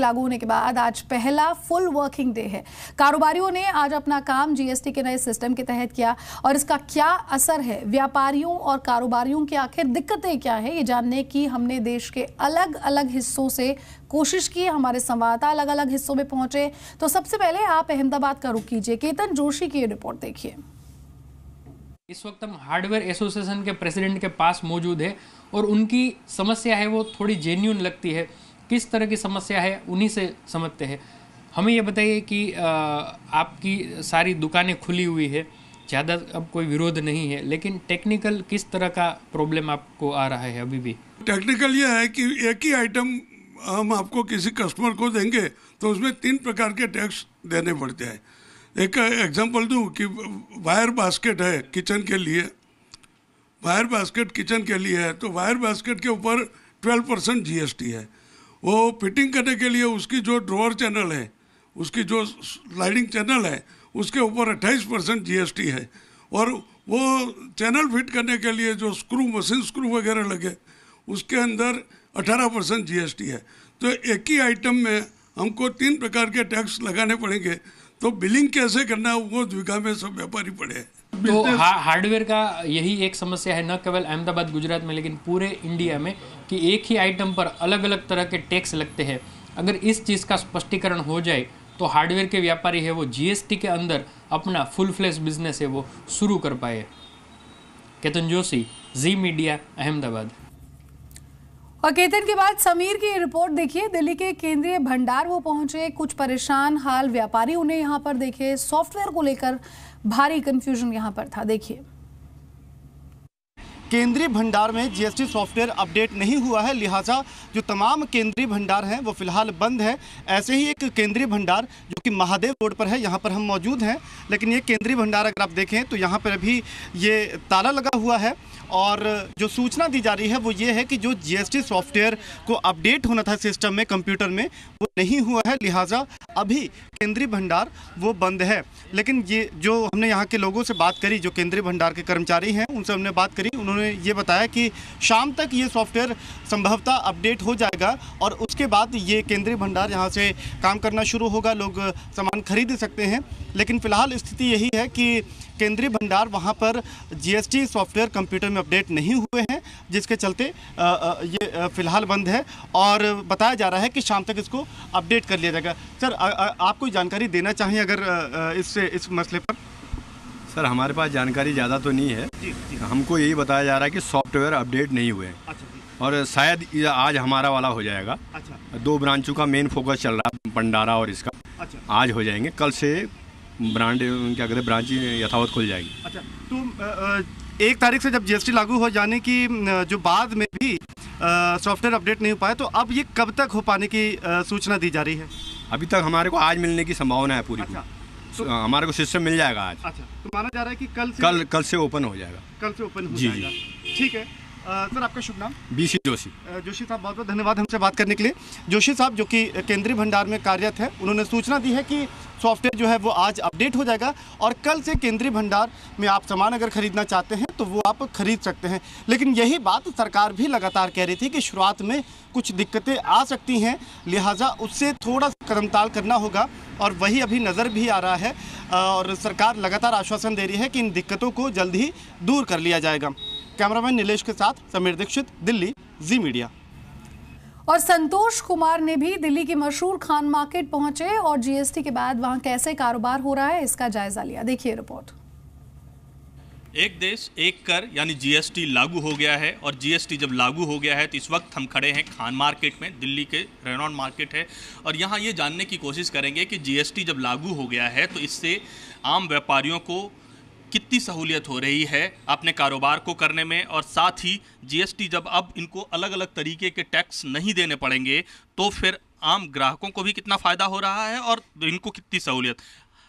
लागू होने के बाद आज पहला फुल वर्किंग डे है। कारोबारियों ने आज अपना काम जीएसटी के नए सिस्टम के तहत किया और इसका क्या असर है, व्यापारियों और कारोबारियों की आखिर दिक्कतें क्या है, ये जानने की हमने देश के अलग अलग हिस्सों से कोशिश की। हमारे संवाददाता अलग अलग हिस्सों में पहुंचे। तो सबसे पहले आप अहमदाबाद का रुख कीजिए, केतन जोशी की ये रिपोर्ट देखिए। इस वक्त हम हार्डवेयर एसोसिएशन के प्रेसिडेंट के पास मौजूद है और उनकी समस्या है वो थोड़ी जेन्युइन लगती है। किस तरह की समस्या है उन्हीं से समझते हैं। हमें ये बताइए कि आपकी सारी दुकानें खुली हुई है, ज़्यादा अब कोई विरोध नहीं है, लेकिन टेक्निकल किस तरह का प्रॉब्लम आपको आ रहा है? अभी भी टेक्निकल ये है कि एक ही आइटम हम आपको किसी कस्टमर को देंगे तो उसमें 3 प्रकार के टैक्स देने पड़ते हैं। एक एग्जांपल दूं कि वायर बास्केट है किचन के लिए, वायर बास्केट किचन के लिए है तो वायर बास्केट के ऊपर 12% जीएसटी है। वो फिटिंग करने के लिए उसकी जो ड्रॉअर चैनल है, उसकी जो स्लाइडिंग चैनल है, उसके ऊपर 28% जीएसटी है। और वो चैनल फिट करने के लिए जो स्क्रू, मशीन स्क्रू वगैरह लगे, उसके अंदर 18% जीएसटी है। तो एक ही आइटम में हमको 3 प्रकार के टैक्स लगाने पड़ेंगे, तो बिलिंग कैसे करना वो द्विधा में सब व्यापारी पड़े। तो हार्डवेयर का यही एक समस्या है, न केवल अहमदाबाद गुजरात में लेकिन पूरे इंडिया में, कि एक ही आइटम पर अलग अलग तरह के टैक्स लगते हैं। अगर इस चीज़ का स्पष्टीकरण हो जाए तो हार्डवेयर के व्यापारी है वो जीएसटी के अंदर अपना फुल फ्लैश बिजनेस है वो शुरू कर पाए। केतन जोशी, जी मीडिया, अहमदाबाद। और केतन के बाद समीर की रिपोर्ट देखिए। दिल्ली के केंद्रीय भंडार वो पहुंचे, कुछ परेशान हाल व्यापारी उन्हें यहां पर देखे। सॉफ्टवेयर को लेकर भारी कंफ्यूजन यहां पर था, देखिए। केंद्रीय भंडार में जीएसटी सॉफ्टवेयर अपडेट नहीं हुआ है, लिहाजा जो तमाम केंद्रीय भंडार हैं वो फिलहाल बंद है। ऐसे ही एक केंद्रीय भंडार जो कि महादेव रोड पर है, यहाँ पर हम मौजूद हैं, लेकिन ये केंद्रीय भंडार अगर आप देखें तो यहाँ पर अभी ये ताला लगा हुआ है। और जो सूचना दी जा रही है वो ये है कि जो जीएसटी सॉफ्टवेयर को अपडेट होना था सिस्टम में, कंप्यूटर में, वो नहीं हुआ है, लिहाजा अभी केंद्रीय भंडार वो बंद है। लेकिन ये जो हमने यहाँ के लोगों से बात करी, जो केंद्रीय भंडार के कर्मचारी हैं उनसे हमने बात करी, उन्होंने ये बताया कि शाम तक ये सॉफ्टवेयर संभवतः अपडेट हो जाएगा और उसके बाद ये केंद्रीय भंडार यहाँ से काम करना शुरू होगा, लोग सामान खरीद सकते हैं। लेकिन फ़िलहाल स्थिति यही है कि केंद्रीय भंडार वहाँ पर जीएसटी सॉफ्टवेयर कंप्यूटर में अपडेट नहीं हुए हैं, जिसके चलते ये फ़िलहाल बंद है और बताया जा रहा है कि शाम तक इसको अपडेट कर लिया जाएगा। सर, आप कोई जानकारी देना चाहें अगर इस मसले पर? सर, हमारे पास जानकारी ज़्यादा तो नहीं है। जी। हमको यही बताया जा रहा है कि सॉफ्टवेयर अपडेट नहीं हुए हैं। अच्छा। और शायद आज हमारा वाला हो जाएगा। अच्छा। 2 ब्रांचों का मेन फोकस चल रहा है, भंडारा और इसका। अच्छा। आज हो जाएंगे, कल से ब्रांड क्या कहते हैं ब्रांच यथावत खुल जाएगी। अच्छा, तो 1 तारीख से जब जीएसटी लागू हो जाने की जो बाद में भी सॉफ्टवेयर अपडेट नहीं हो पाया, तो अब ये कब तक हो पाने की सूचना दी जा रही है? अभी तक हमारे को आज मिलने की संभावना है पूरी। अच्छा। तो हमारे को सिस्टम मिल जाएगा आज। अच्छा, तो माना जा रहा है कि कल से ओपन हो जाएगा। कल से ओपन हो जाएगा। ठीक है। सर, आपका शुभ नाम? बीसी जोशी। जोशी साहब, बहुत बहुत धन्यवाद हमसे बात करने के लिए। जोशी साहब जो कि केंद्रीय भंडार में कार्यरत है, उन्होंने सूचना दी है कि सॉफ्टवेयर जो है वो आज अपडेट हो जाएगा और कल से केंद्रीय भंडार में आप सामान अगर खरीदना चाहते हैं तो वो आप खरीद सकते हैं। लेकिन यही बात सरकार भी लगातार कह रही थी कि शुरुआत में कुछ दिक्कतें आ सकती हैं, लिहाजा उससे थोड़ा कदमताल करना होगा और वही अभी नज़र भी आ रहा है और सरकार लगातार आश्वासन दे रही है कि इन दिक्कतों को जल्द ही दूर कर लिया जाएगा। कैमरामैन नीलेश के साथ समीर दीक्षित, दिल्ली, जी मीडिया। और संतोष कुमार ने भी दिल्ली की मशहूर खान मार्केट पहुंचे और जीएसटी के बाद वहां कैसे कारोबार हो रहा है इसका जायजा लिया, देखिए रिपोर्ट। एक देश एक कर यानी जीएसटी लागू हो गया है और जीएसटी जब लागू हो गया है तो इस वक्त हम खड़े हैं खान मार्केट में, दिल्ली के रेनॉन मार्केट है और यहाँ ये जानने की कोशिश करेंगे कि जीएसटी जब लागू हो गया है तो इससे आम व्यापारियों को कितनी सहूलियत हो रही है अपने कारोबार को करने में, और साथ ही जीएसटी जब अब इनको अलग अलग तरीके के टैक्स नहीं देने पड़ेंगे तो फिर आम ग्राहकों को भी कितना फ़ायदा हो रहा है और इनको कितनी सहूलियत।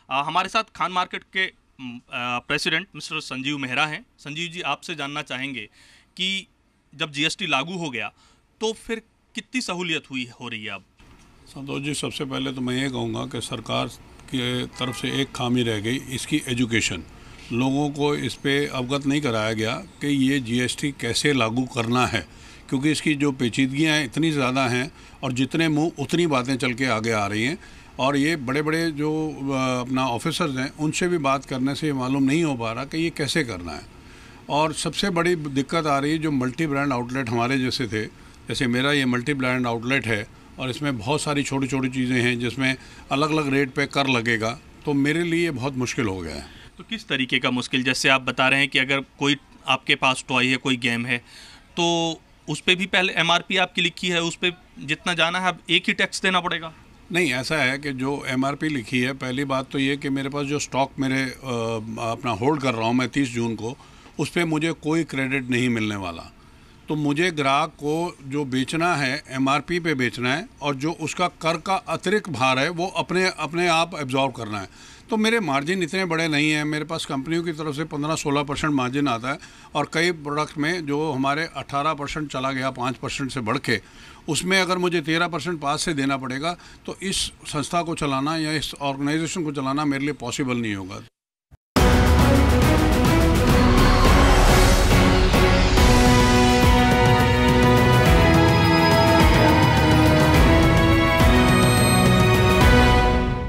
हमारे साथ खान मार्केट के प्रेसिडेंट मिस्टर संजीव मेहरा हैं। संजीव जी, आपसे जानना चाहेंगे कि जब जीएसटी लागू हो गया तो फिर कितनी सहूलियत हो रही है अब? संतोष जी, सबसे पहले तो मैं ये कहूँगा कि सरकार की तरफ से एक खामी रह गई, इसकी एजुकेशन। लोगों को इस पे अवगत नहीं कराया गया कि ये जीएसटी कैसे लागू करना है, क्योंकि इसकी जो पेचीदगियाँ इतनी ज़्यादा हैं और जितने मुंह उतनी बातें चल के आगे आ रही हैं। और ये बड़े बड़े जो अपना ऑफिसर्स हैं उनसे भी बात करने से ये मालूम नहीं हो पा रहा कि ये कैसे करना है। और सबसे बड़ी दिक्कत आ रही है जो मल्टी ब्रांड आउटलेट हमारे जैसे थे, जैसे मेरा ये मल्टी ब्रांड आउटलेट है और इसमें बहुत सारी छोटी छोटी चीज़ें हैं जिसमें अलग अलग रेट पे कर लगेगा, तो मेरे लिए बहुत मुश्किल हो गया है। तो किस तरीके का मुश्किल? जैसे आप बता रहे हैं कि अगर कोई आपके पास टॉय है, कोई गेम है, तो उस पर भी पहले MRP आपकी लिखी है, उस पर जितना जाना है अब एक ही टैक्स देना पड़ेगा? नहीं, ऐसा है कि जो MRP लिखी है, पहली बात तो ये कि मेरे पास जो स्टॉक मेरे अपना होल्ड कर रहा हूँ मैं 30 जून को, उस पर मुझे कोई क्रेडिट नहीं मिलने वाला। तो मुझे ग्राहक को जो बेचना है MRP पे बेचना है और जो उसका कर का अतिरिक्त भार है वो अपने आप एब्जॉर्ब करना है। तो मेरे मार्जिन इतने बड़े नहीं हैं, मेरे पास कंपनियों की तरफ से 15-16% मार्जिन आता है और कई प्रोडक्ट में जो हमारे 18% चला गया 5% से बढ़ के, उसमें अगर मुझे 13% पास से देना पड़ेगा तो इस संस्था को चलाना या इस ऑर्गेनाइजेशन को चलाना मेरे लिए पॉसिबल नहीं होगा।